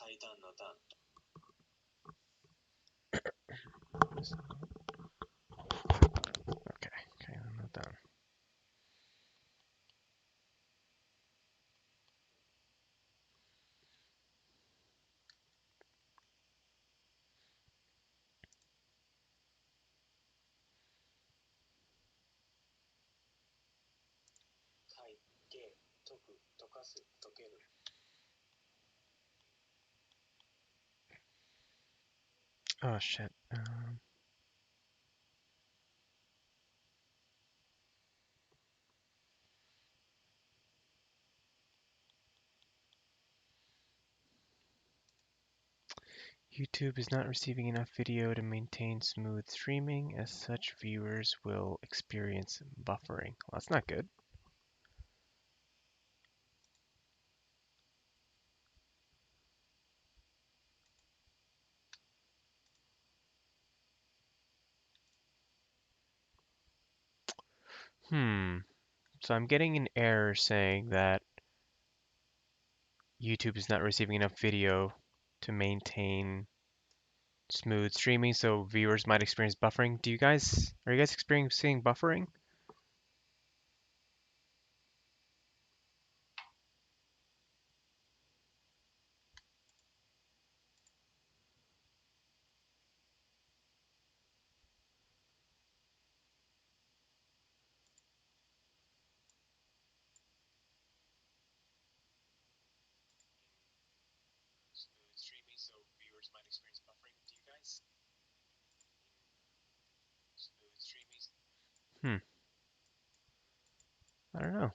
Okay, I'm not done. Oh shit. YouTube is not receiving enough video to maintain smooth streaming. As such, viewers will experience buffering. Well, that's not good. So I'm getting an error saying that YouTube is not receiving enough video to maintain smooth streaming, so viewers might experience buffering. Are you guys experiencing buffering? Hmm, I don't know.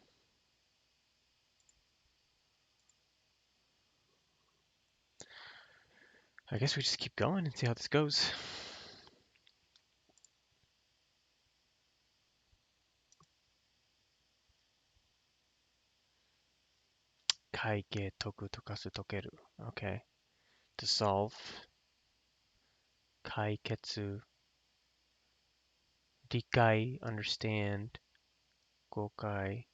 I guess we just keep going and see how this goes. Kaige toku tokasu tokeru. Okay. To solve. Kaiketsu. Rikai, understand. Gokai,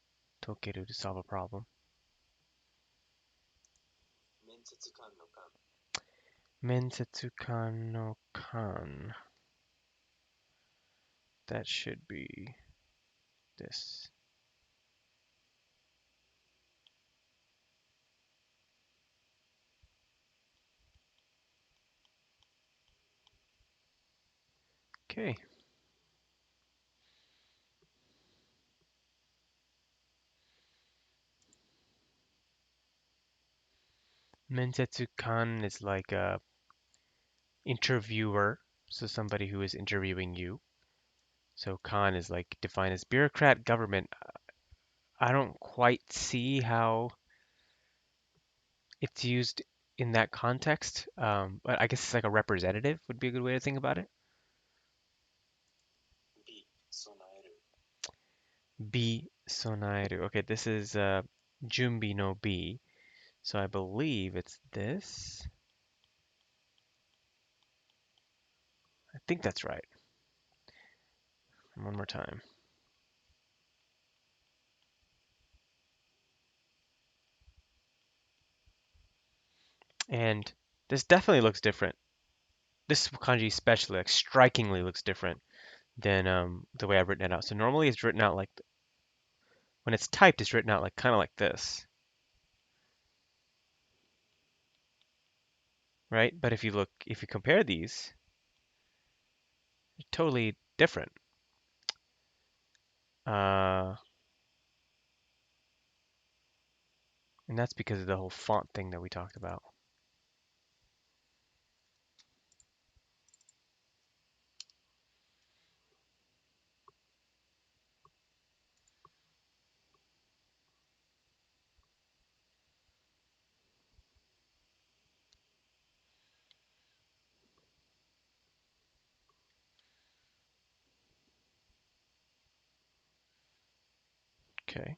tokeru, to solve a problem. Mensetsu kan no kan. That should be this. Okay. Mensetsu kan is like a interviewer, so somebody who is interviewing you. So kan is like defined as bureaucrat, government. I don't quite see how it's used in that context, but I guess it's like a representative would be a good way to think about it. B sonaeru. Okay, this is Jumbi no B. So I believe it's this. I think that's right. One more time. And this definitely looks different. This kanji especially, like strikingly looks different than the way I've written it out. So normally it's written out like, when it's typed, it's written out like kind of like this, right? But if you compare these, they're totally different. Uh, and that's because of the whole font thing that we talked about. Okay.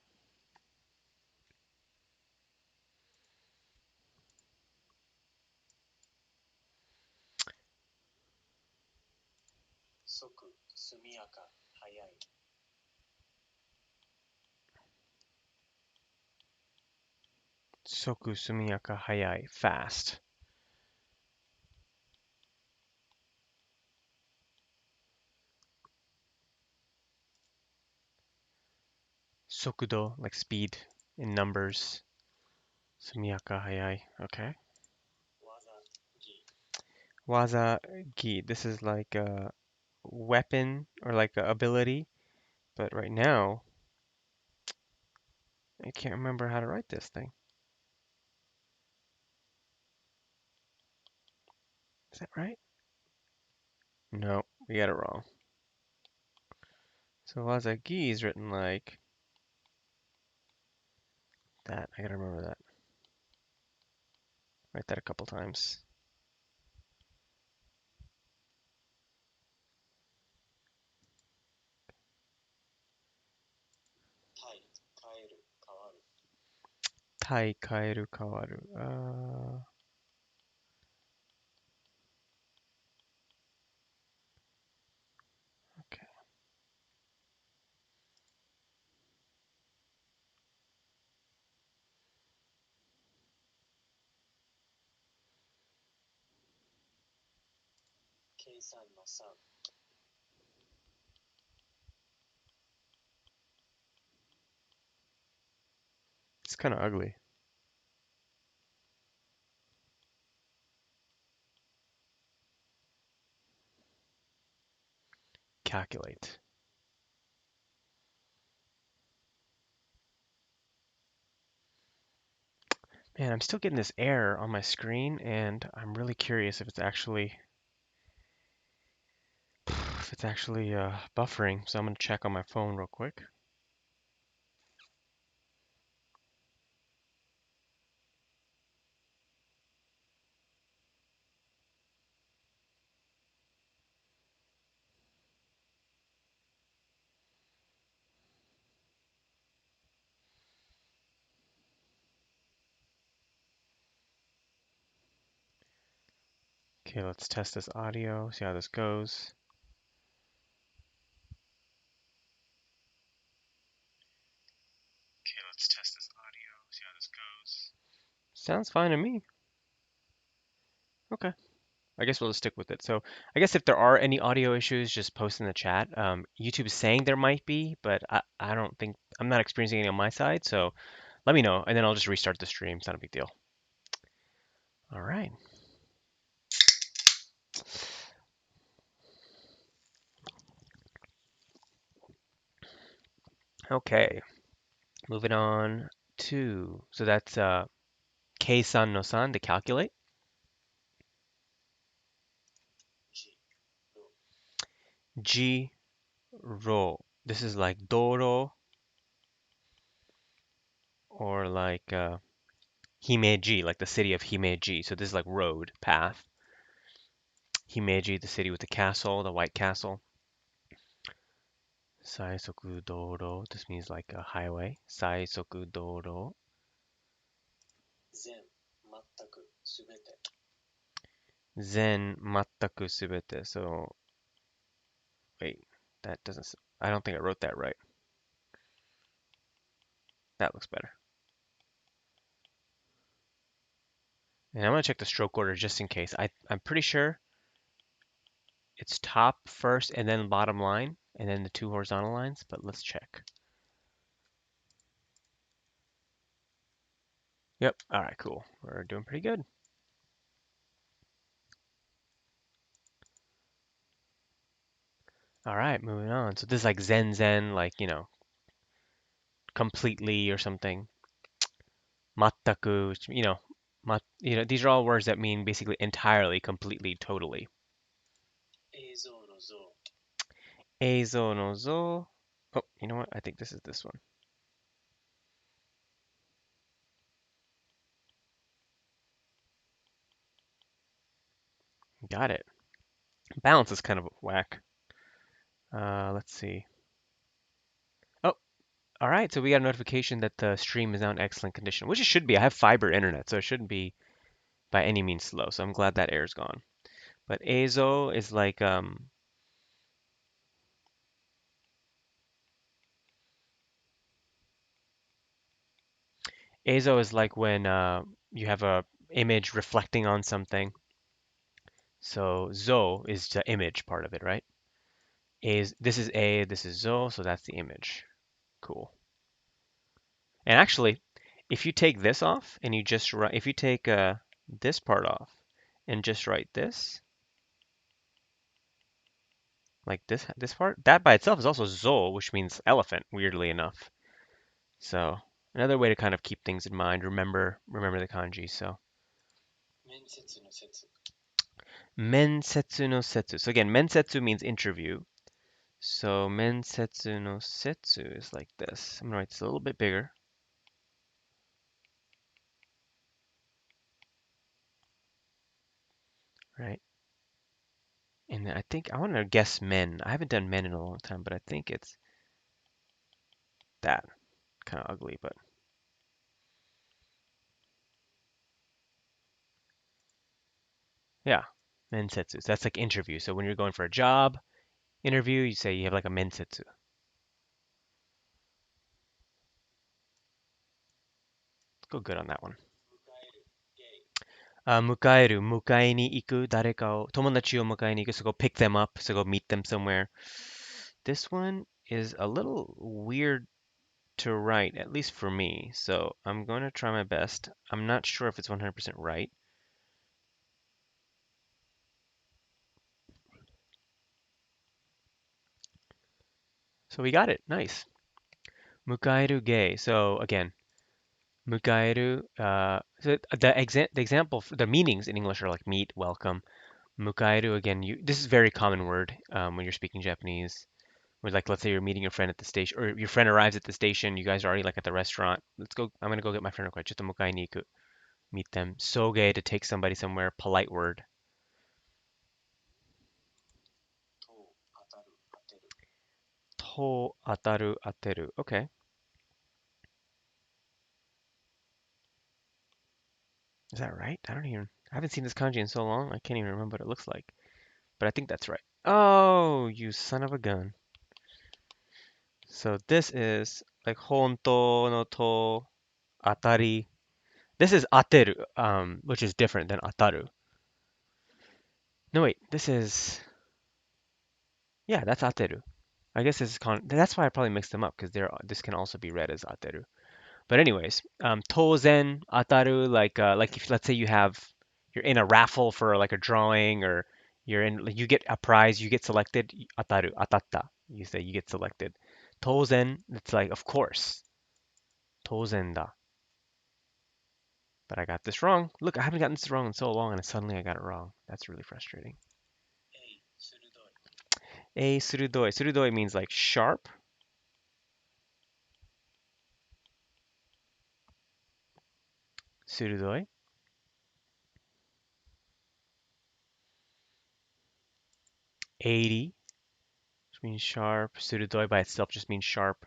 Soku sumiyaka hayai, fast. Sokudo, like speed in numbers. Sumiyaka hayai. Okay. Waza gi. This is like a weapon or like a ability. But right now, I can't remember how to write this thing. Is that right? No, we got it wrong. So Wazagi is written like that. I gotta remember that. Write that a couple times. Tai kaeru kawaru. Okay. It's kind of ugly. Calculate. Man, I'm still getting this error on my screen, and I'm really curious if it's actually buffering. So I'm gonna check on my phone real quick. Okay, let's test this audio, see how this goes. Okay, let's test this audio, see how this goes. Sounds fine to me. Okay. I guess we'll just stick with it. So I guess if there are any audio issues, just post in the chat. YouTube is saying there might be, but I don't think I'm not experiencing any on my side. So let me know, and then I'll just restart the stream. It's not a big deal. All right. Okay. Moving on to so that's keisan no san to calculate. Ji ro. This is like doro or like Himeji, like the city of Himeji. So this is like road, path. Himeji, the city with the castle, the white castle. Saisoku doro. This means like a highway. Saisoku doro. Zen mattaku subete. So wait, that doesn't. I don't think I wrote that right. That looks better. And I'm gonna check the stroke order just in case. I'm pretty sure it's top first and then bottom line and then the two horizontal lines, but let's check. Yep. All right, cool. We're doing pretty good. All right, moving on. So this is like zen zen, like, completely or something. Mattaku, these are all words that mean basically entirely, completely, totally. Eizo no zo. Oh, you know what? I think this is this one. Got it. Balance is kind of whack. Let's see. Oh, all right. So we got a notification that the stream is now in excellent condition, which it should be. I have fiber internet, so it shouldn't be by any means slow. So I'm glad that error's gone. But eizo is like eizo is like when you have a image reflecting on something. So zo is the image part of it, right? This is A, this is zo, so that's the image. Cool. And actually, if you take this off and you just write, if you take this part off and just write this, like this part, that by itself is also zo, which means elephant, weirdly enough. So another way to kind of keep things in mind, remember the kanji. So mensetsu no setsu. So again, mensetsu means interview. So mensetsu no setsu is like this. I'm gonna write this a little bit bigger, right? And I think I want to guess men. I haven't done men in a long time, but I think it's that. Kind of ugly, but yeah, mensetsu. So that's like interview. So when you're going for a job interview, you say you have like a mensetsu. Go good on that one. 迎えに行く、誰かを、友達を迎えに行く, so go pick them up, so go meet them somewhere. This one is a little weird to write, at least for me, so I'm going to try my best. I'm not sure if it's 100% right. So we got it. Nice. 迎える gay. So again, 迎える, so the example, the meanings in English are like meet, welcome. 迎える again, this is a very common word when you're speaking Japanese. Where like let's say you're meeting your friend at the station, or your friend arrives at the station, you guys are already like at the restaurant. Let's go. I'm gonna go get my friend real quick. ちょっと迎えに行く. Meet them. Soge to take somebody somewhere. Polite word. To ataru ateru. Okay. Is that right? I haven't seen this kanji in so long. I can't even remember what it looks like. But I think that's right. Oh, you son of a gun. So this is like honto no to atari. This is ateru, which is different than ataru. No, wait. This is, yeah, that's ateru. I guess that's why I probably mixed them up because this can also be read as ateru. But anyways, tozen ataru, like if let's say you're in a raffle for like a drawing, or like, you get a prize, you get selected, ataru atatta, you say you get selected. Tozen, it's like of course, tozen da. But I got this wrong. Look, I haven't gotten this wrong in so long, and suddenly I got it wrong. That's really frustrating. A surudoi. Surudoi means like sharp. Surudoi. 80, which means sharp. Surudoi by itself just means sharp.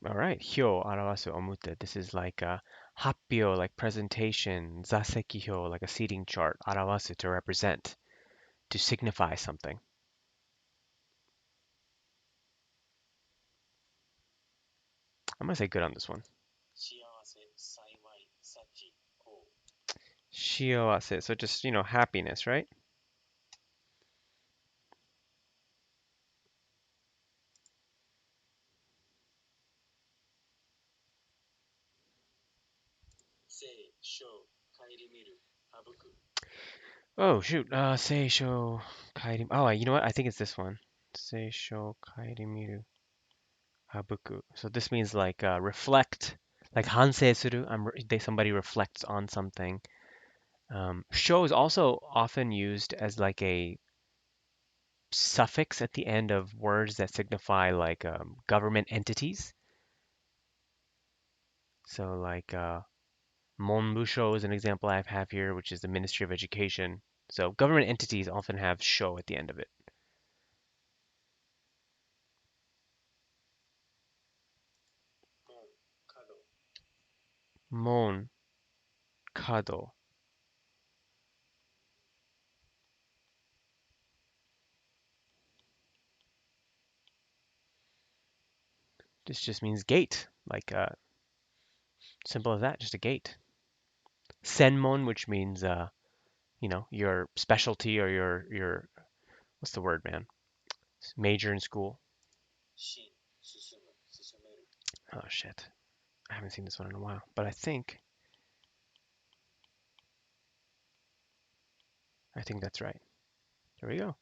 All right. Hyo arawasu omute. This is like happyo, like presentation. Zaseki hyo, like a seating chart. Arawasu, to represent, to signify something. I'm gonna say good on this one. Shiawase. So just, happiness, right? Oh, shoot. Seisho kairi. Oh, you know what? I think it's this one. Seisho kairi miru habuku. So this means like reflect, like hansei suru. Somebody reflects on something. Sho is also often used as like a suffix at the end of words that signify like government entities. So like Monbusho is an example I have here, which is the Ministry of Education. So government entities often have sho at the end of it. Mon, kado. This just means gate, like simple as that, just a gate. Senmon, which means your specialty or your what's the word, man? Major in school. Oh shit. I haven't seen this one in a while, but I think that's right. There we go.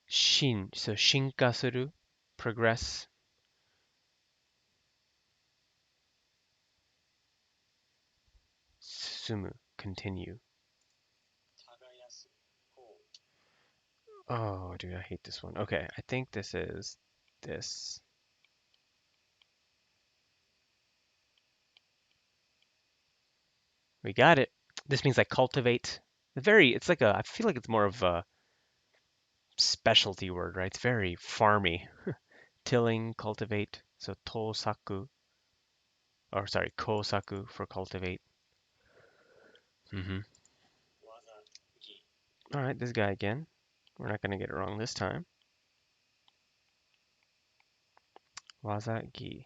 Shin, so shinka suru, progress. Sumu, continue. Oh, dude, I hate this one. Okay, I think this is this. We got it. This means like cultivate. It's like I feel like it's more of a specialty word, right? It's very farmy. Tilling, cultivate. So tosaku, or sorry, kosaku for cultivate. Hmm. All right, this guy again. We're not gonna get it wrong this time. Wazagi.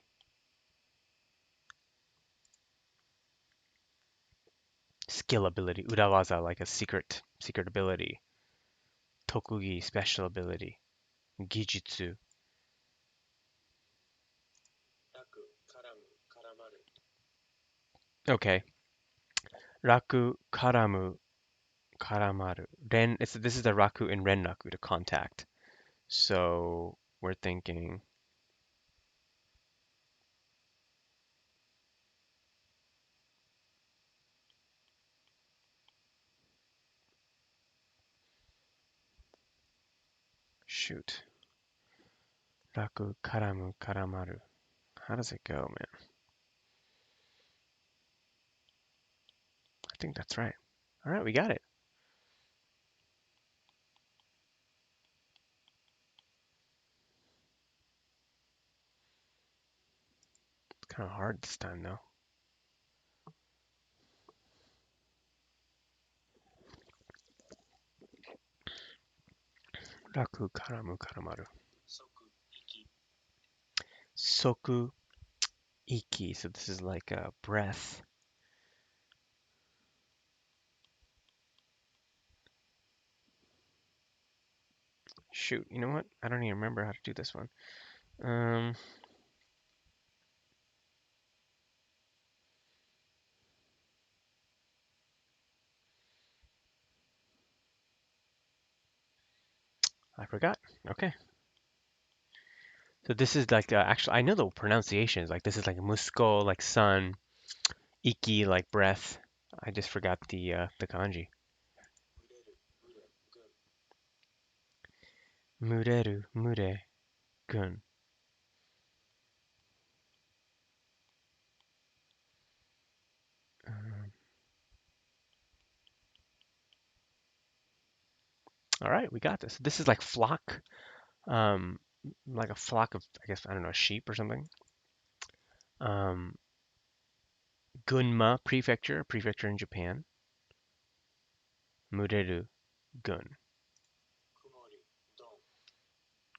Skill ability. Urawaza, like a secret ability. Tokugi, special ability. Gijutsu. Okay. Raku, karamu, karamaru. This is the raku in renraku, to contact. So we're thinking, shoot. Raku, karamu, karamaru. How does it go, man? I think that's right. All right, we got it. It's kind of hard this time, though. Raku, karamu, karamaru. Soku, iki. So this is like a breath. Shoot, you know what? I don't even remember how to do this one. Um, I forgot. Okay. So this is like actually I know the pronunciations. Like this is like musko, like son, iki, like breath. I just forgot the kanji. Mureru, mure, gun. Um, all right, we got this. This is like flock, um, like a flock of, I guess, I don't know, sheep or something. Um, Gunma prefecture in Japan. Mureru, gun.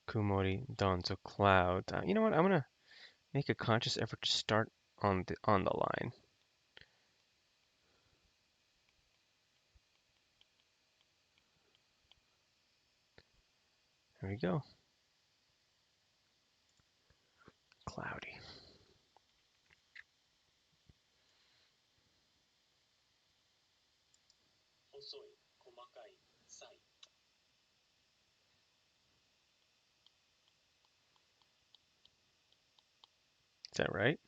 Kumori, don, so cloud. You know what? I'm gonna make a conscious effort to start on the line. There we go. Cloudy. Is that right?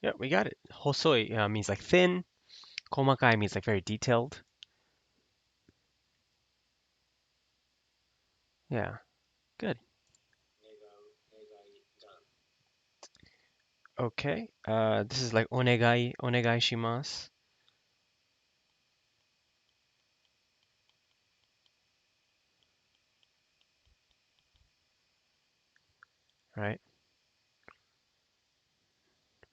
Yeah, we got it. Hosoi means like thin. Komakai means like very detailed. Yeah, good. Okay. This is like onegai shimasu, right?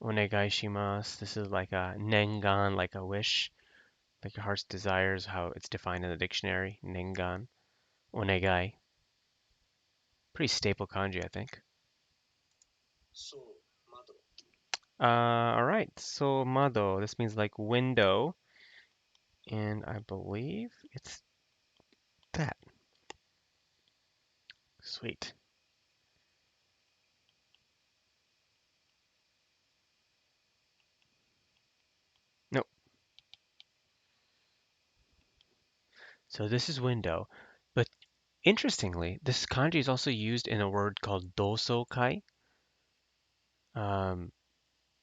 Onegai shimasu. This is like a nengan, like a wish, like your heart's desires, how it's defined in the dictionary. Nengan. Onegai. Pretty staple kanji, I think. All right. So mado, this means like window, and I believe it's that. Sweet. Nope. So this is window, but interestingly, this kanji is also used in a word called dosokai, um,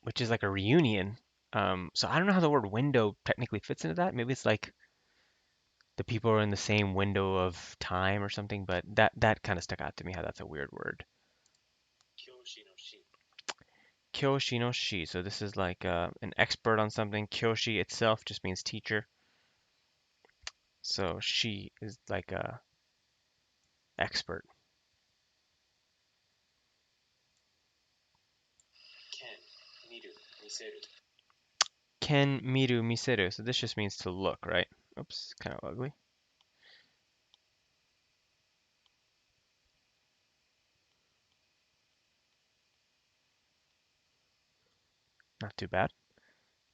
which is like a reunion. So I don't know how the word window technically fits into that. Maybe it's like the people are in the same window of time or something, but that kind of stuck out to me how that's a weird word. Kyoshi no shi. So this is like an expert on something. Kyoshi itself just means teacher. So she is like a expert. Ken miru miseru. So this just means to look, right? Oops, kind of ugly. Not too bad.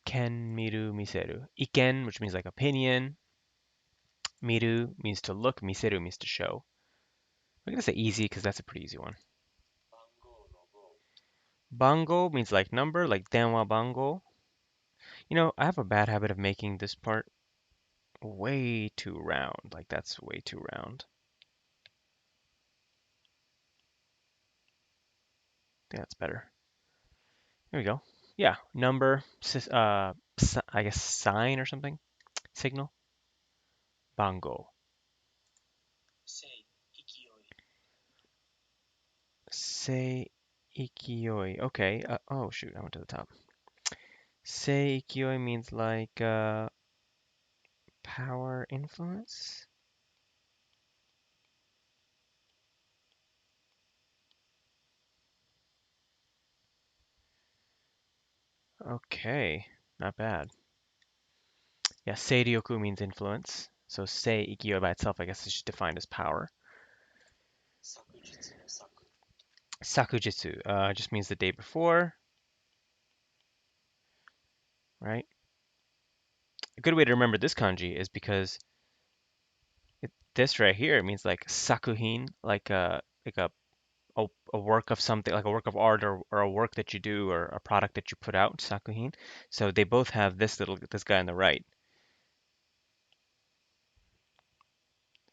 Ken miru miseru. Iken, which means like opinion. Miru means to look. Miseru means to show. I'm gonna say easy because that's a pretty easy one. Bango means like number, like denwa bango. You know, I have a bad habit of making this part way too round. Like that's way too round. I think that's better. There we go. Yeah, number, I guess sign or something, signal, bango. Sei ikioi. Okay. Oh shoot, I went to the top. Sei ikioi means like power, influence. Okay, not bad. Yeah, seiryoku means influence. So sei ikioi by itself, I guess, is just defined as power. Sakujitsu just means the day before, right? A good way to remember this kanji is because this right here means like sakuhin, like a work of something, like a work of art or a work that you do or a product that you put out, sakuhin. So they both have this guy on the right.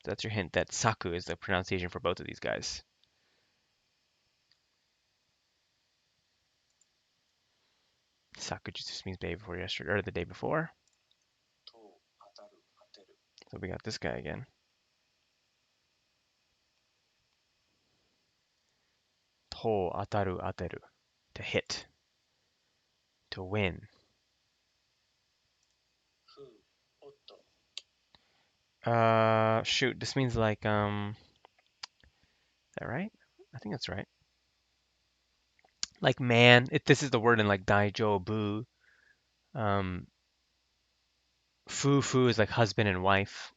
That's your hint that saku is the pronunciation for both of these guys. Saku just means day before yesterday or the day before. So we got this guy again. To ataru ateru, to hit, to win. Shoot, this means like is that right? I think that's right. Like man, this is the word in like daijobu. Um, fu is like husband and wife.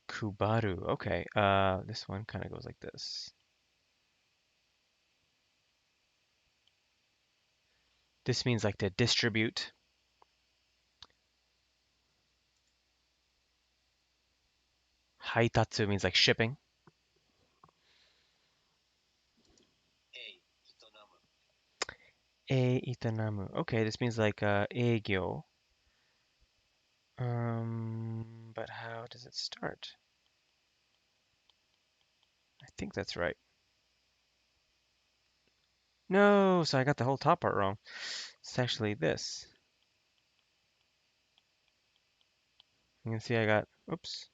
Kubaru. Okay. This one kind of goes like this. This means like to distribute. Haitatsu means like shipping. E itanamu. Okay, this means like eigyo. But how does it start? I think that's right. No, so I got the whole top part wrong. It's actually this. You can see I got, oops.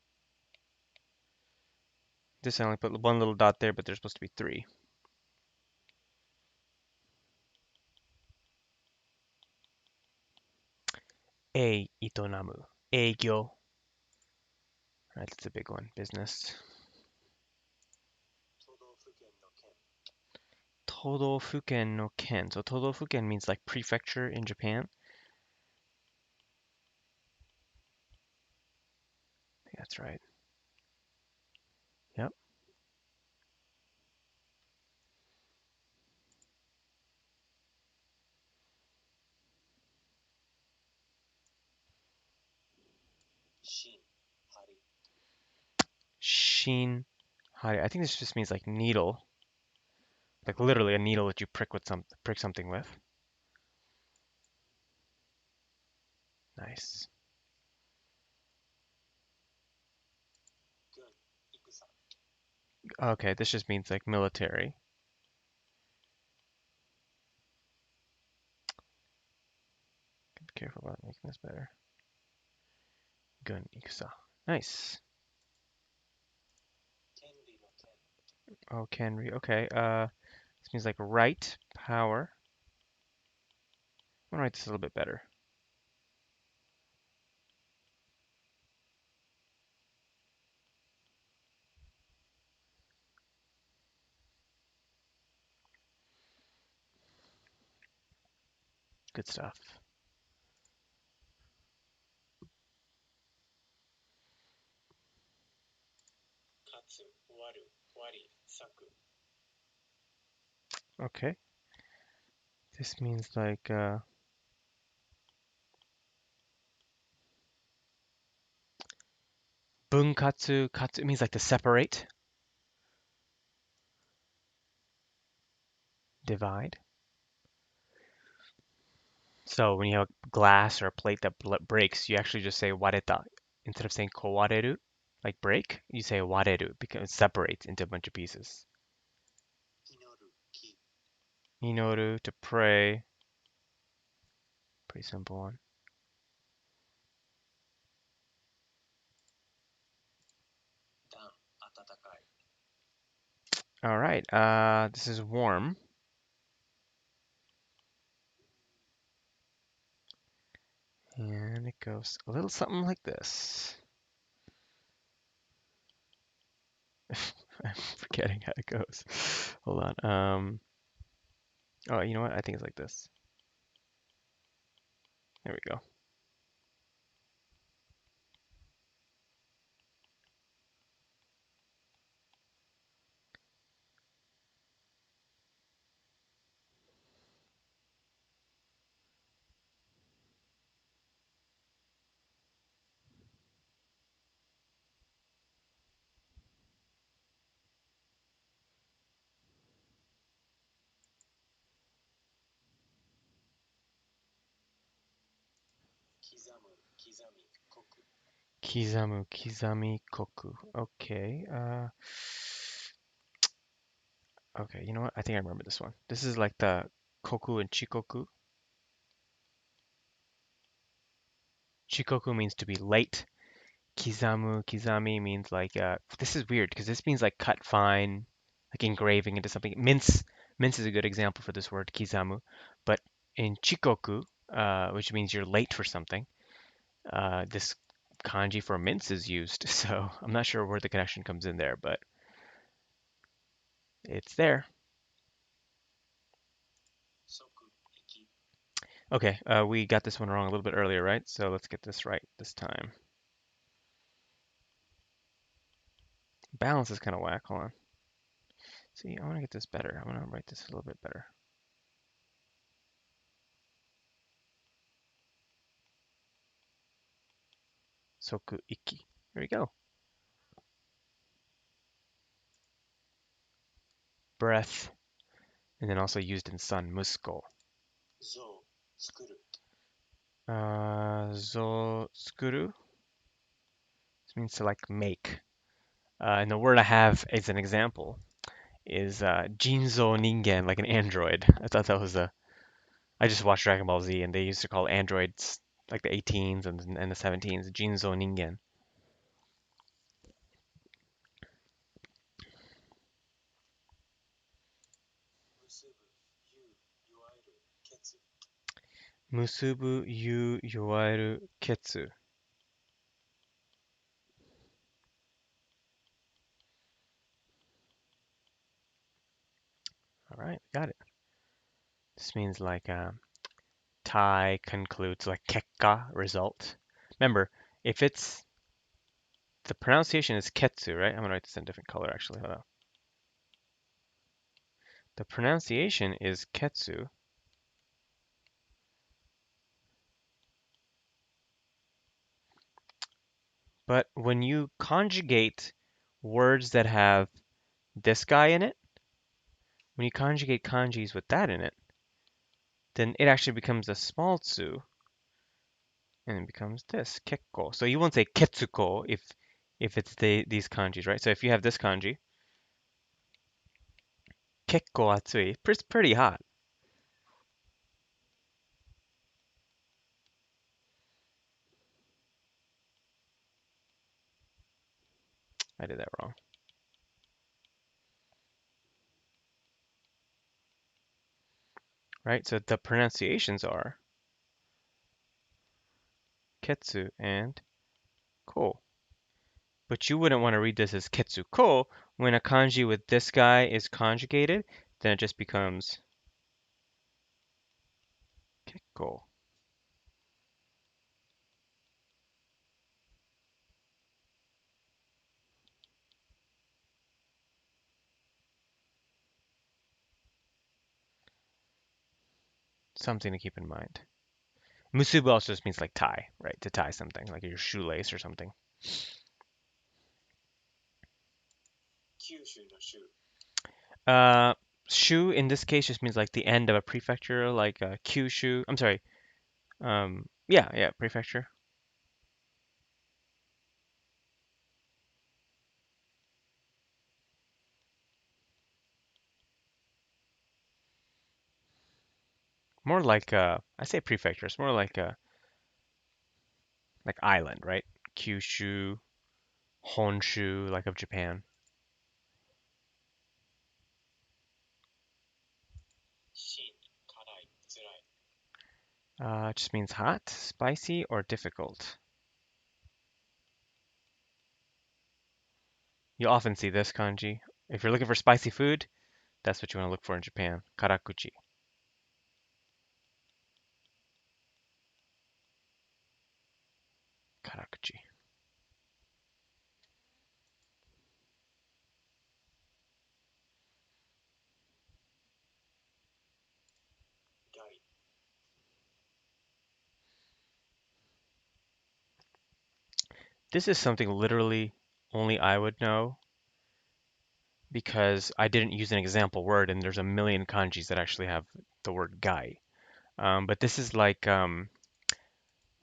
This I only put one little dot there, but there's supposed to be three. E itonamu. Eigyo. Right, that's a big one. Business. Todofuken no ken. So Todofuken means like prefecture in Japan. I think that's right. Yep. Shin hari. I think this just means like needle, like literally a needle that you prick something with. Nice. Okay, this just means like military. Be careful about making this better. Gun ikusa. Nice. Oh, Kenry. Okay. This means like right power. I'm gonna write this a little bit better. Good stuff. Okay. This means like bunkatsu. Katsu means like to separate, divide. So when you have a glass or a plate that breaks, you actually just say wareta instead of saying kowareru, like break. You say wareru because it separates into a bunch of pieces. Inoru to pray. Pretty simple one. All right. This is warm. And it goes a little something like this. I'm forgetting how it goes. Hold on. Oh, you know what? I think it's like this. There we go. Kizamu, kizami, koku. Okay. Okay. You know what? I think I remember this one. This is like the koku and chikoku. Chikoku means to be late. Kizamu, kizami means like this is weird because this means like cut fine, like engraving into something. Mince is a good example for this word, kizamu. But in chikoku, which means you're late for something, this kanji for mince is used. So I'm not sure where the connection comes in there, but it's there. Okay, we got this one wrong a little bit earlier, right? So let's get this right this time. Balance is kind of whack. Hold on. See, I want to get this better. I want to write this a little bit better. Soku iki. There we go. Breath, and then also used in sun, musko. Zo tsukuru. This means to like make. And the word I have as an example is Jinzo Ningen, like an android. I thought that was a. I just watched Dragon Ball Z, and they used to call androids like the 18s and the 17s Jinzo Ningen. Musubu yu yoaru ketsu. All right, got it. This means like tie concludes, like kekka, result. Remember, if it's the pronunciation is ketsu, right? I'm gonna write this in a different color actually. Hold on. The pronunciation is ketsu. But when you conjugate words that have this guy in it, when you conjugate kanjis with that in it, then it actually becomes a small tsu, and it becomes this, kekko. So you won't say ketsuko if it's these kanjis, right? So if you have this kanji, kekko atsui, it's pretty hot. I did that wrong. Right? So the pronunciations are ketsu and ko. But you wouldn't want to read this as ketsuko. When a kanji with this guy is conjugated, then it just becomes kekko. Something to keep in mind. Musubu also just means like tie, right? To tie something, like your shoelace or something. Uh, Shu in this case just means like the end of a prefecture, like Kyushu. I'm sorry. Yeah, prefecture. More like I say prefecture. It's more like island, right? Kyushu, Honshu, like of Japan. It just means hot, spicy, or difficult. You'll often see this kanji. If you're looking for spicy food, that's what you want to look for in Japan. Karakuchi. Karakuchi. This is something literally only I would know because I didn't use an example word and there's a million kanjis that actually have the word gai. But this is like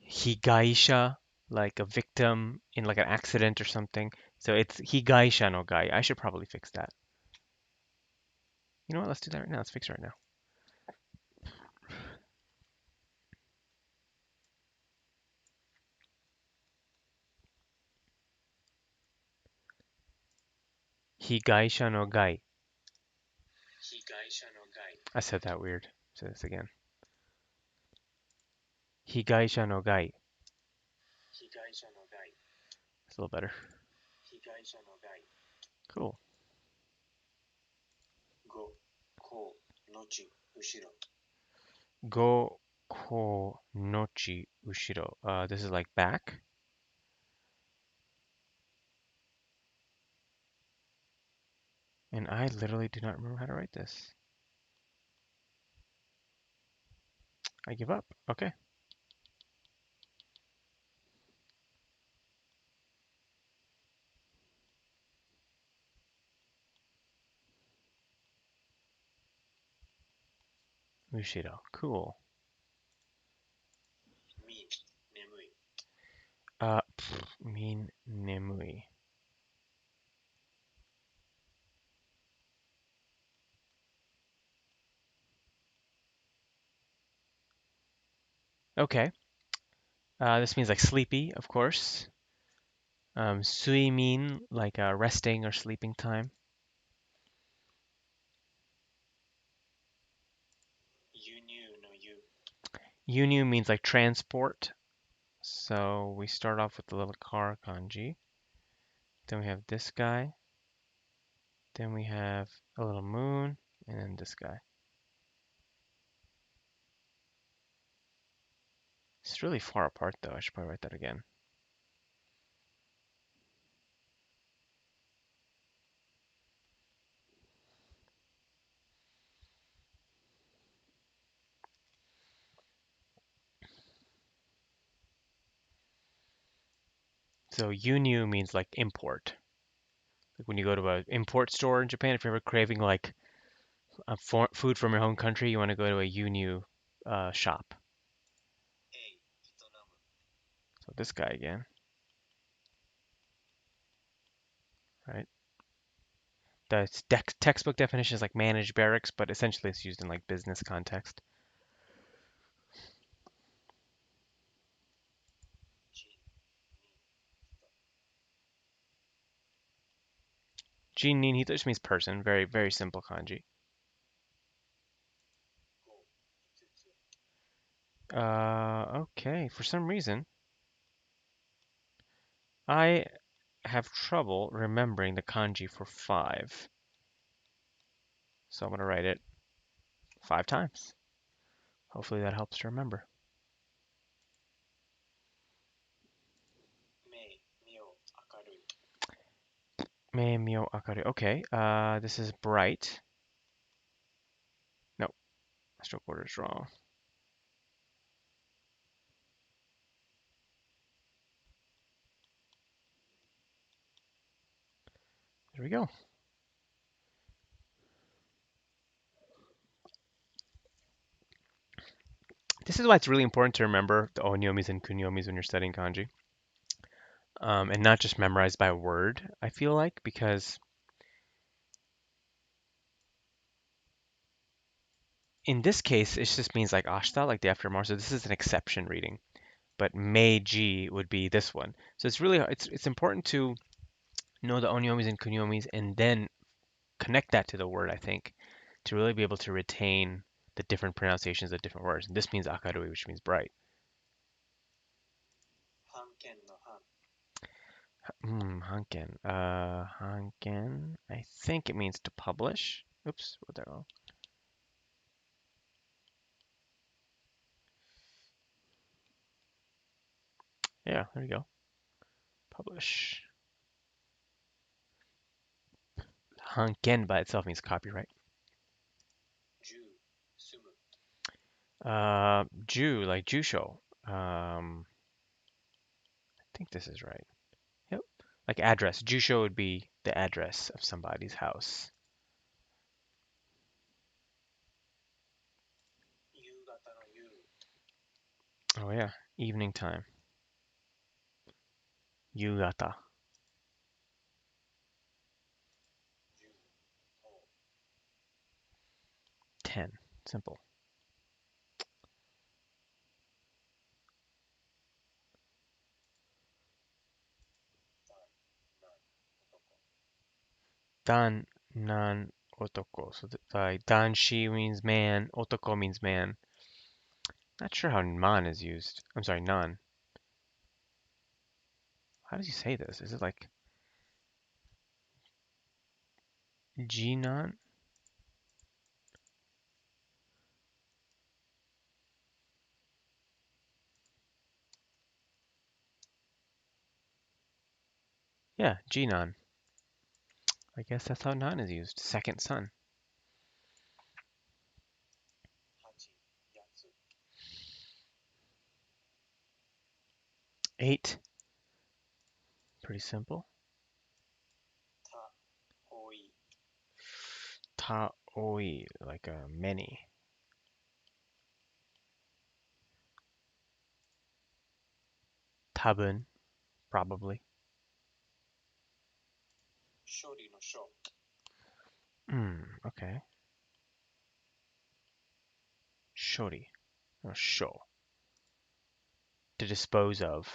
higaisha, like a victim in like an accident or something. So it's higaisha no gai. I should probably fix that. You know what? Let's do that right now. Let's fix it right now. Higaisha no gai. I said that weird. Say this again. Higaisha no gai. It's a little better. Cool. Go ko nochi ushiro. This is like back. And I literally do not remember how to write this. I give up. Okay. Ushiro. Cool. Mean nemui. Okay. This means like sleepy, of course. Suimin, like resting or sleeping time. Yunyu means like transport. So we start off with the little car kanji. Then we have this guy. Then we have a little moon. And then this guy. It's really far apart though. I should probably write that again. So yunyu means like import. Like when you go to an import store in Japan, if you're ever craving like food from your home country, you want to go to a yunyu shop. So this guy again, right? The textbook definition is like managed barracks, but essentially it's used in like business context. Jinin, he just means person. Very, very simple kanji. Okay. For some reason, I have trouble remembering the kanji for 5. So I'm going to write it 5 times. Hopefully that helps to remember. Me, mio, akaru. Okay. This is bright. No, stroke order is wrong. There we go. This is why it's really important to remember the onyomis and kunyomis when you're studying kanji. And not just memorized by word, I feel like, because in this case, it just means like ashita, like day after tomorrow. So this is an exception reading. But meiji would be this one. So it's important to know the onyomis and kunyomis and then connect that to the word, I think, to really be able to retain the different pronunciations of different words. And this means akarui, which means bright. Hanken. Hanken. I think it means to publish. Oops, what that wrong? Yeah, there you go. Publish. Hanken by itself means copyright. Ju, like Jusho. I think this is right. Yep. Like address. Jusho would be the address of somebody's house. Oh yeah, evening time. Yugata. 10. Simple. Dan, nan, otoko. So danshi means man, otoko means man. Not sure how man is used. I'm sorry, nan. How does he say this? Is it like jinan? Yeah, jinan. I guess that's how nan is used. Second son. 8. Pretty simple. Taoi, like a many. Tabun, probably. Okay. Shori, or sho. To dispose of.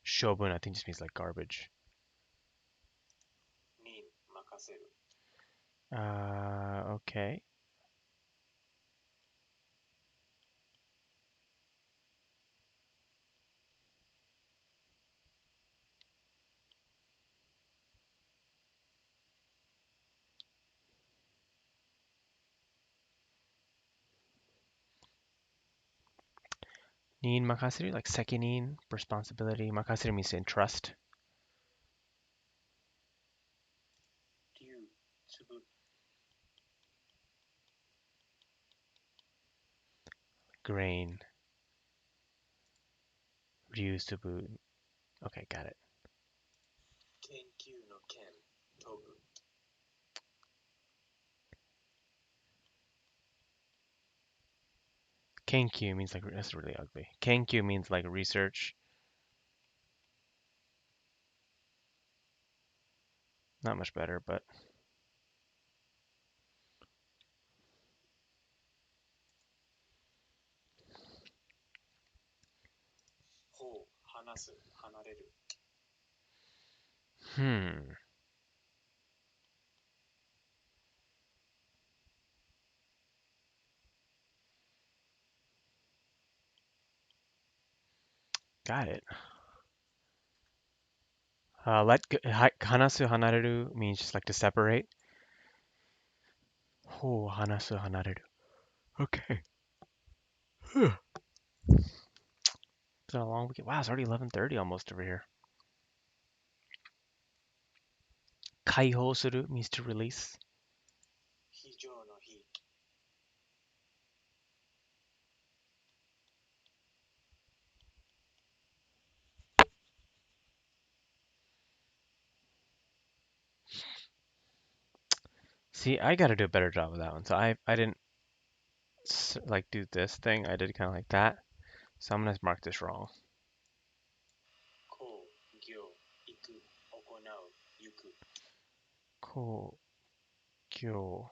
Shobun, I think just means like garbage. Okay. Nin makasiri, like sekenin, responsibility. Makasiri means to entrust. Grain. Ryusubu. Okay, got it. 研究の研飛ぶ Kenkyu means like that's really ugly. Kenkyu means like research. Not much better, but ほう話す離れる hmm. Got it. Hanasu hanareru means just like to separate. Oh, hanasu hanareru. Okay. It's been a long weekend. Wow, it's already 11:30 almost over here. Kaihou suru means to release. 非常の非 See, I got to do a better job of that one. So I didn't like do this thing. I did kind of like that. So I'm gonna mark this wrong. こう行行く行う行く Ko kyo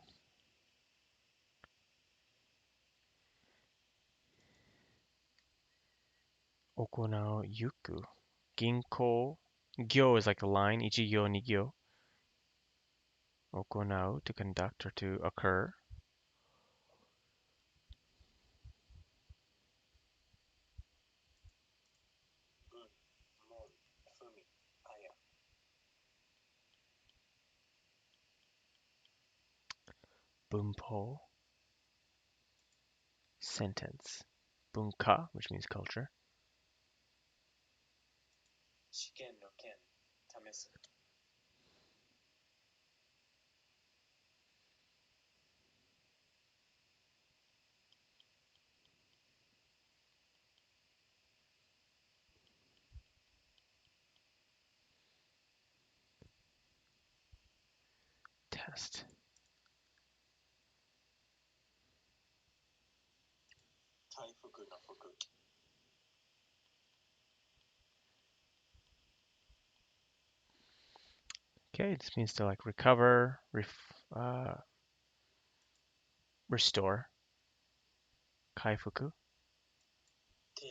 okonau yuku. Ginko. Gyo is like a line. Ichigyo nigyo. Okonau to conduct or to occur. 文門文あや Bunpo. Sentence. Bunka, which means culture. 試験の件試す Test. 回復の復 Okay, this means to like recover, restore. Kaifuku. 手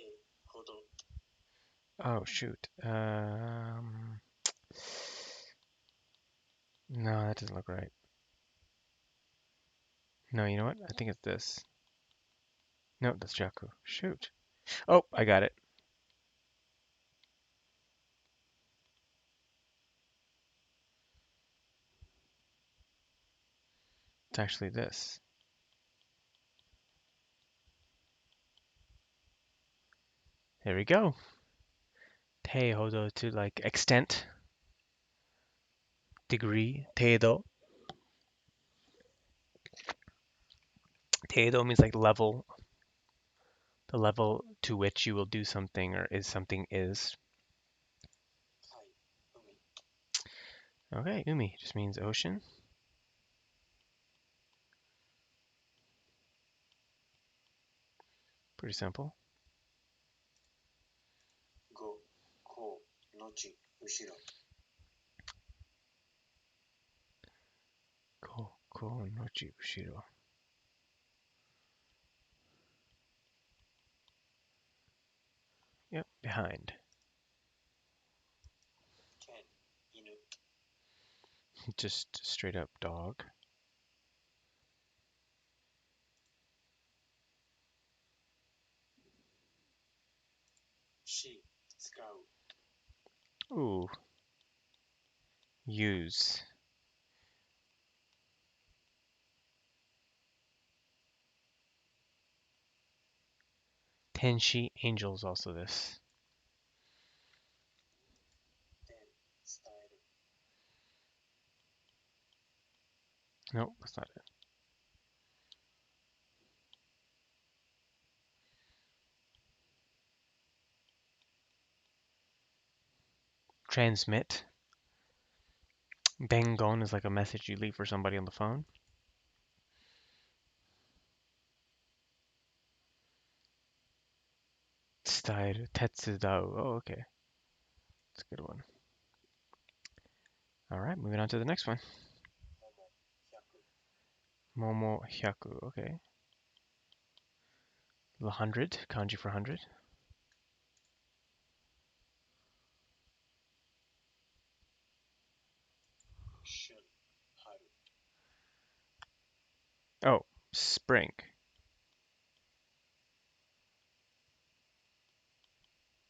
ほど Oh shoot. No, that doesn't look right. No, you know what? I think it's this. No, that's Jaku. Shoot. Oh, I got it. It's actually this. There we go. Teihodo to like extent, degree. Teido. Teido means like level, the level to which you will do something or is something is. 海海 Okay, umi just means ocean. Pretty simple. 後こう後後ろ Koko nochi ushiro. Yep, behind. 剣犬 Just straight up dog. し使う Ooh, use. Tenshi angels also this. 伝伝える Nope, that's not it. Transmit. Dengon is like a message you leave for somebody on the phone. Tsutaeru. Tetsudau. Oh, okay. That's a good one. All right, moving on to the next one. Momo hyaku. Okay. 100. Kanji for 100. Shun, haru. Oh, spring.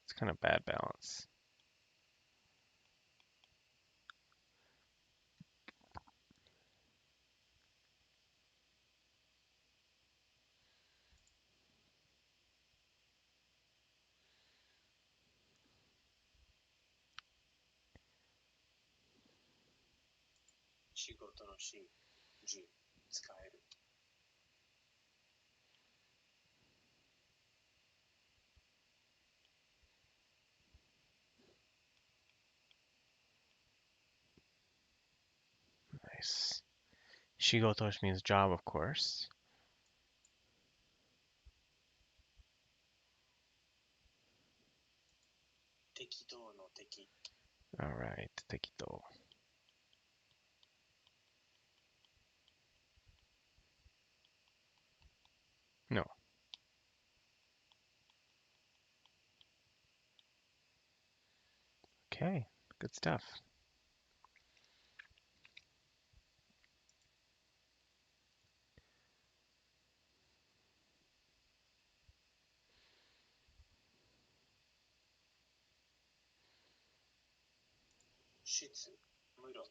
It's kind of bad balance. Shigoto no shi, ju, tsukaeru. Nice. Shigotosh means job, of course. Tekidou no teki. All right, tekito. No. Okay, good stuff. Shitsu, muro.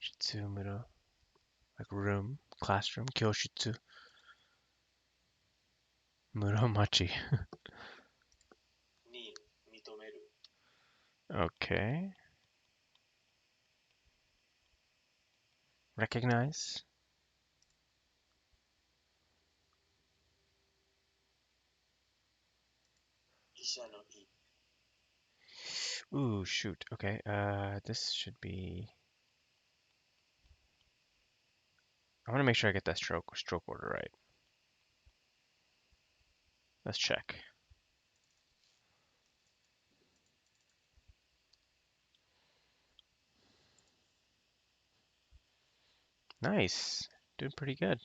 Shitsumura, like room, classroom. Kyoshitsu. Muromachi. Nin, mitomeru. Okay. Recognize. Isha no i. Ooh, shoot. Okay, this should be. I want to make sure I get that stroke order right. Let's check. Nice. Doing pretty good.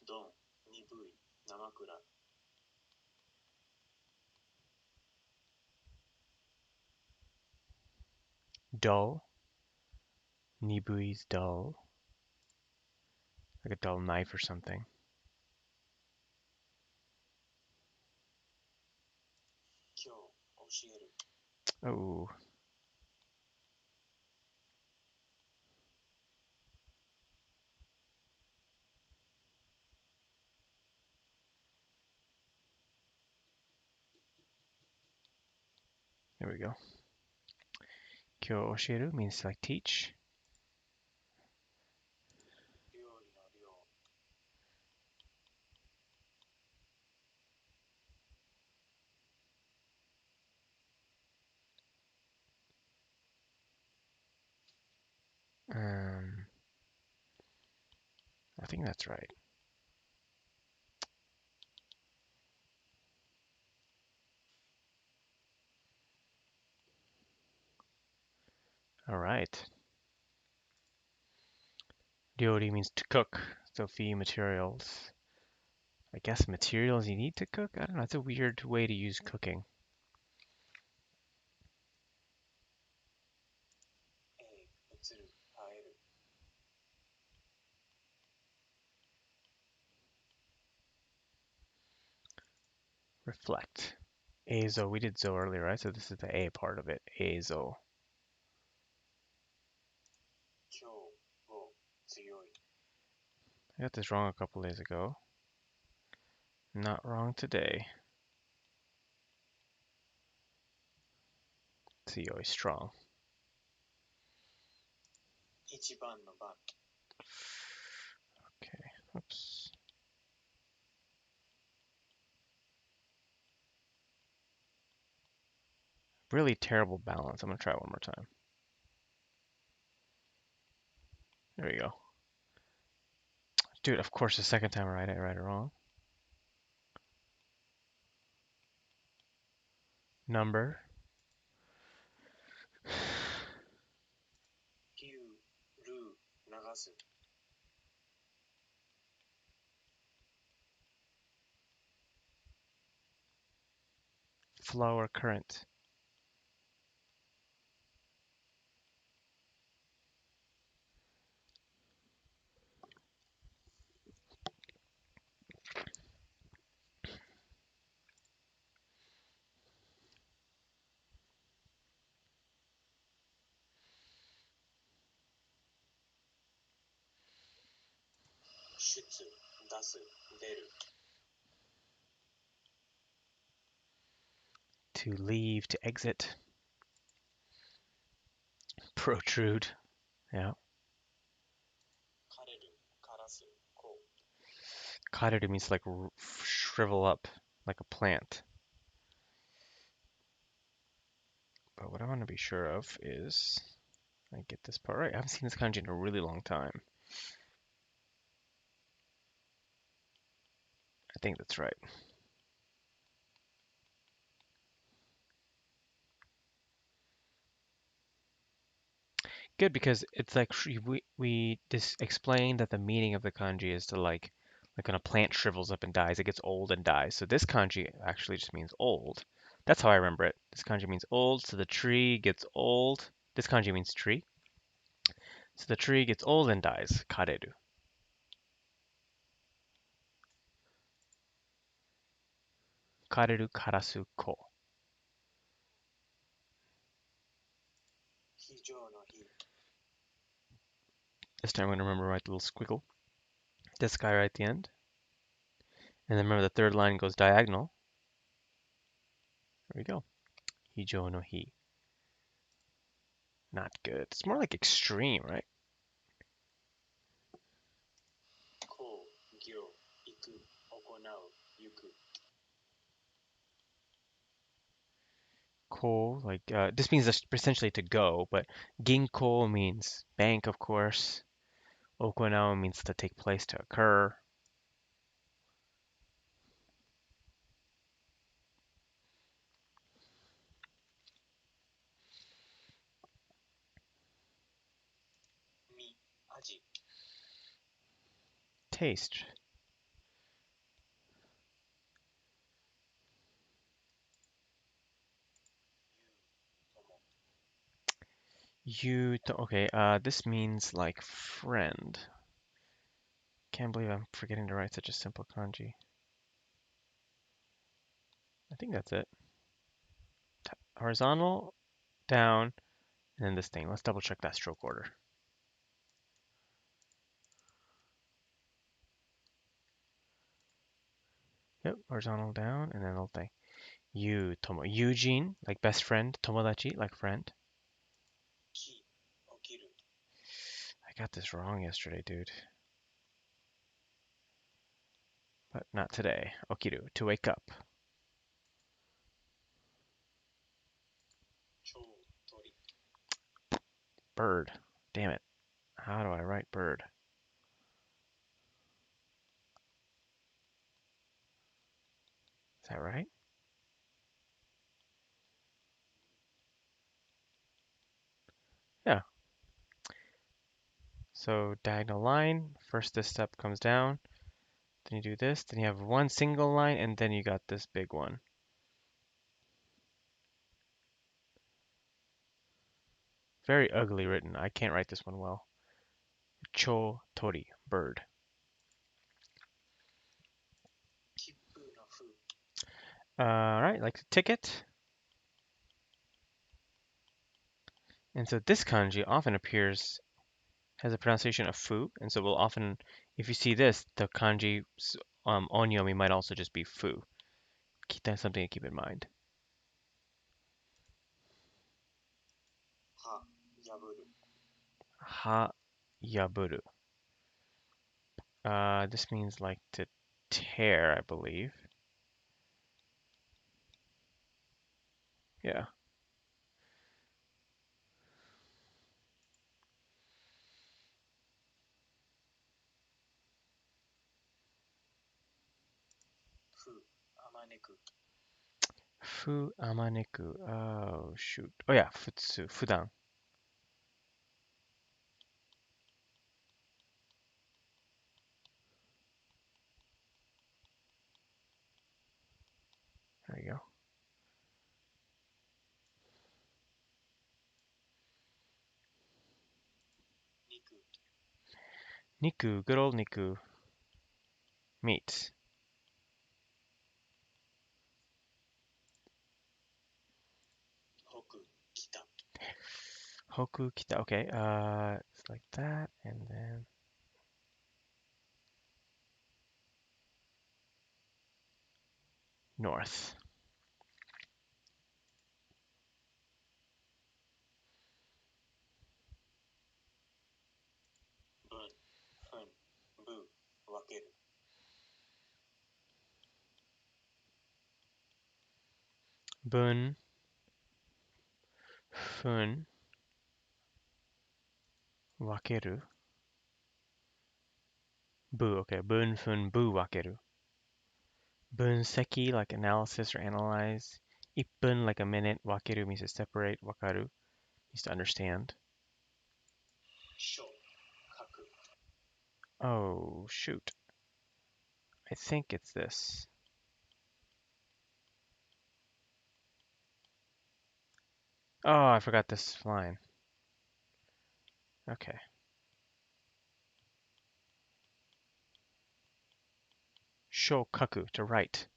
Don, nibui, namakura. Dull. Nibui's dull. Like a dull knife or something. Kyou, oshieru. Oh, there we go. Kyo oshiru means like teach. Ryori no ryo. Um, I think that's right. All right. Ryori means to cook, so fee materials. I guess materials you need to cook? I don't know. It's a weird way to use cooking. Utsuru, haeru. Reflect. Azo. We did zo earlier, right? So this is the A part of it. Azo. Kyou, wo, tsuyoi. I got this wrong a couple days ago. Not wrong today. See, always strong. 一番の番 Okay, oops. Really terrible balance. I'm gonna try one more time. There we go. Dude, of course the second time I write it wrong. Number. ヒュールー流す Flow or current. 出出す出る To leave, to exit. Protrude. Yeah. 枯れる枯らすこう Kareru means like shrivel up, like a plant. But what I want to be sure of is I get this part right. I haven't seen this kanji in a really long time. I think that's right. Good because it's like we just explained that the meaning of the kanji is to like when a plant shrivels up and dies, it gets old and dies. So this kanji actually just means old. That's how I remember it. This kanji means old, so the tree gets old. This kanji means tree. So the tree gets old and dies. Kareru. Kareru karasu ko. 非常の日 This time I'm going to remember to write the little squiggle. This guy right at the end. And then remember the third line goes diagonal. There we go. Hijo no hi. Not good. It's more like extreme, right? こう行行く行う行く Ko, like, this means essentially to go, but ginko means bank, of course. Okonao means to take place, to occur. み味 Taste. とも Okay, this means like friend. Can't believe I'm forgetting to write such a simple kanji. I think that's it. Horizontal, down, and then this thing. Let's double check that stroke order. Yep, horizontal down, and then little thing. Eugene, like best friend. Tomodachi, like friend. き起きる I got this wrong yesterday, dude. But not today. Okiru, to wake up. 超鳥 Bird. Damn it. How do I write bird? Is that right? Yeah. So diagonal line, first this step comes down, then you do this, then you have one single line, and then you got this big one. Very ugly written. I can't write this one well. Cho tori, bird. 切符の符 Alright, like a ticket. And so this kanji often appears, has a pronunciation of fu, and so we'll often, if you see this, the kanji onyomi might also just be fu. That's something to keep in mind. は、破る。Ha yaburu. This means like to tear, I believe. Yeah. ふ、あまねく。 Fu amaneku. Oh, shoot. Oh, yeah. Futsu. Fudan. There you go. 肉。 Niku. Good old Niku. Meat. 北、北。 Hoku kita. Okay. It's like that. And then north. 分、ふん、ぶ、分ける。 Bun. Fun. Wakeru. Bu. Okay. Bun, fun, bu, wakeru. Bunseki, like analysis or analyze. Ippun, like a minute. Wakeru means to separate. Wakaru means to understand. 書、書く。 Oh, shoot. I think it's this. Oh, I forgot this line. Okay. Shokaku, to write.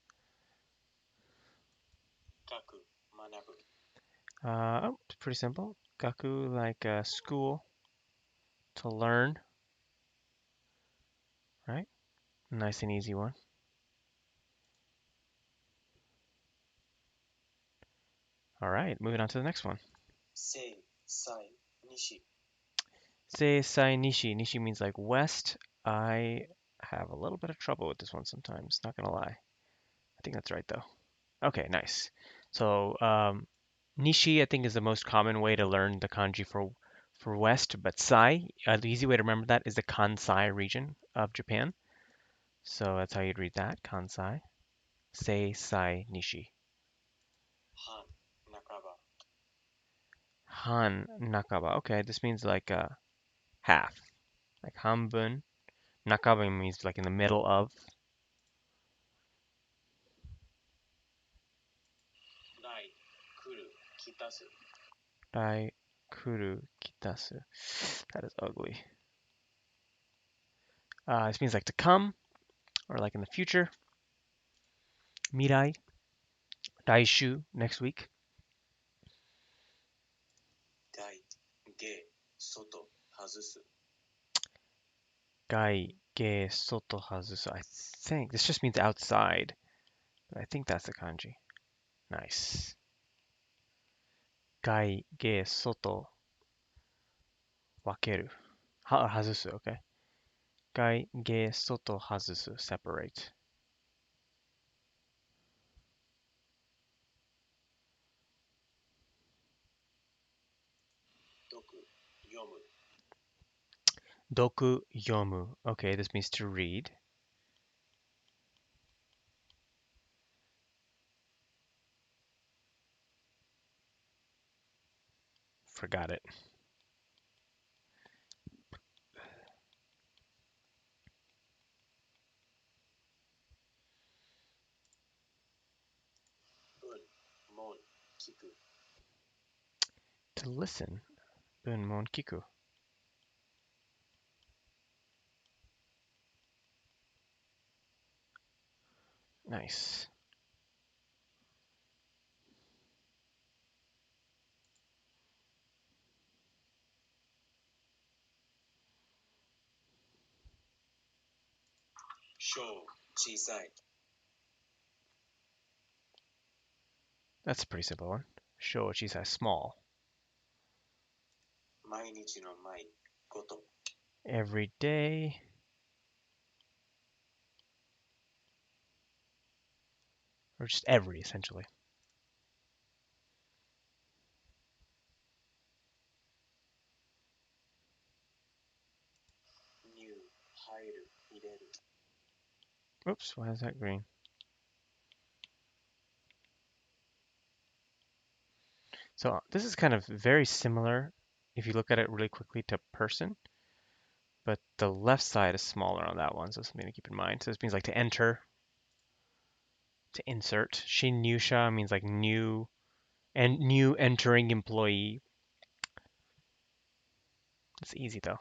書く、学ぶ。 Oh, it's pretty simple. Gaku, like school, to learn, right? Nice and easy one. All right, moving on to the next one. 西、西、西。 Seisai Nishi. Nishi means like west. I have a little bit of trouble with this one sometimes, not gonna lie. I think that's right though. Okay, nice. So Nishi, I think, is the most common way to learn the kanji for west, but Sai, the easy way to remember that is the Kansai region of Japan. So that's how you'd read that, Kansai. Sei, Sai, Nishi. 半、半ば。 Han, Nakaba. Okay, this means like half. Like Hanbun. Nakaba means like in the middle of. 来、来る、来たす。 Dai, Kuru, Kitasu. That is ugly. This means like to come, or like in the future. Mirai, Daishu, next week. 外、下、外、外す。 Gai, ge, soto, hazusu. I think this just means outside, but I think that's the kanji. Nice. Gai, ge, soto, wakeru. Hazusu, okay. Gai, ge, soto, hazusu. Separate. 読、読む。 Doku, yomu. Okay, this means to read. Forgot it. 文、門、聞く。 To listen. Bunmon kiku. Nice. 章、小さい That's a pretty simple one. Sho chisai, small. 毎日の毎ごと Every day. Or just every, essentially. 入入る入れる Oops, why is that green? So this is kind of very similar if you look at it really quickly to person, but the left side is smaller on that one, so something to keep in mind. So this means like to enter, to insert. Shinyusha means like new and new entering employee. It's easy though.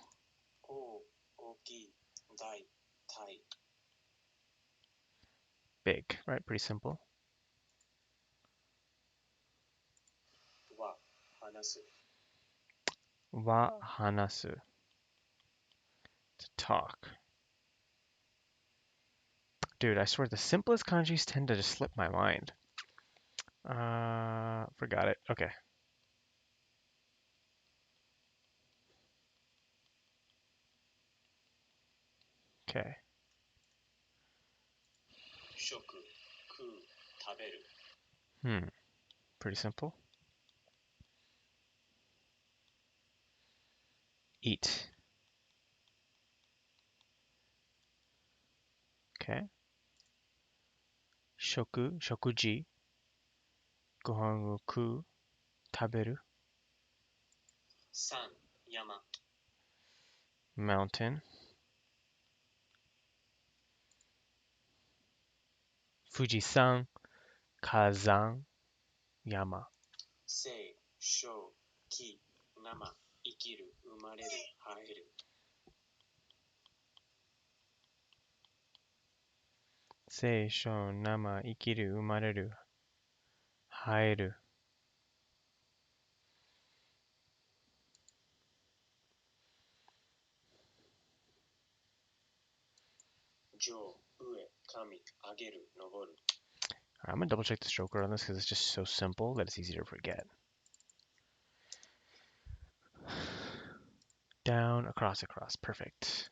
大大きい大体 Big, right? Pretty simple. は話す Wa hanasu, to talk. Dude, I swear the simplest kanjis tend to just slip my mind. Forgot it. Okay. Okay. 食食う食べる Pretty simple. Eat. Okay. Shokuji. Gohan wo kuu, taberu. 山山 Mountain. Fujisan, kazan, yama. 生小木生生きる生まれる生える Seisho, nama, ikiru, umareru, haeru. 上上神上げる登る I'm gonna double check the stroker on this because it's just so simple that it's easy to forget. Down, across, across. Perfect.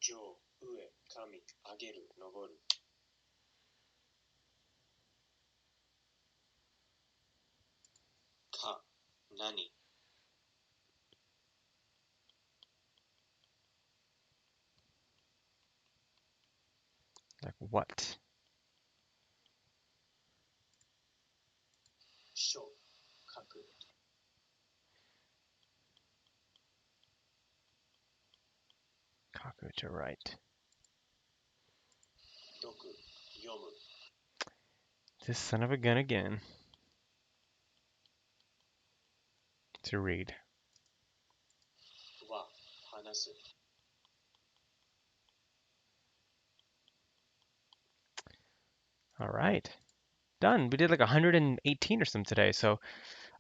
sho, ue, kami, ageru, noboru. Ka, nani. Like what? Sho, kaku. Kaku to write. Doku, yomu. This son of a gun again. To read. Wa, hanasu. All right. Done. We did like 118 or something today. So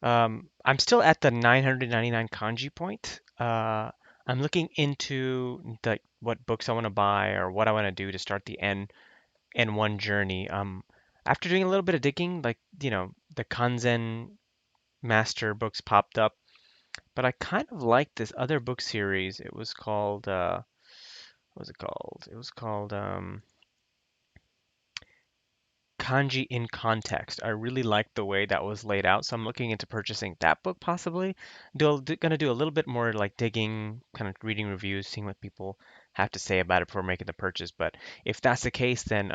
I'm still at the 999 kanji point. I'm looking into what books I want to buy or what I want to do to start the N1 journey. After doing a little bit of digging, like, the Kanzen Master books popped up, but I kind of liked this other book series. It was called, what was it called? It was called Kanji in Context. I really liked the way that was laid out, so I'm looking into purchasing that book possibly. Gonna do a little bit more like digging, kind of reading reviews, seeing what people have to say about it before making the purchase. But if that's the case, then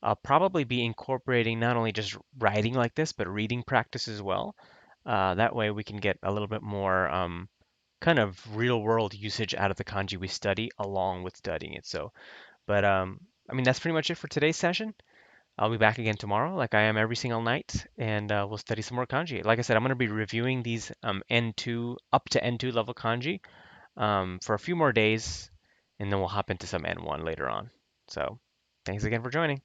I'll probably be incorporating not only just writing like this, but reading practice as well. That way we can get a little bit more kind of real world usage out of the kanji we study along with studying it. So, but I mean, that's pretty much it for today's session. I'll be back again tomorrow, like I am every single night, and we'll study some more kanji. Like I said, I'm going to be reviewing these N2 up to N2 level kanji for a few more days, and then we'll hop into some N1 later on. So, thanks again for joining.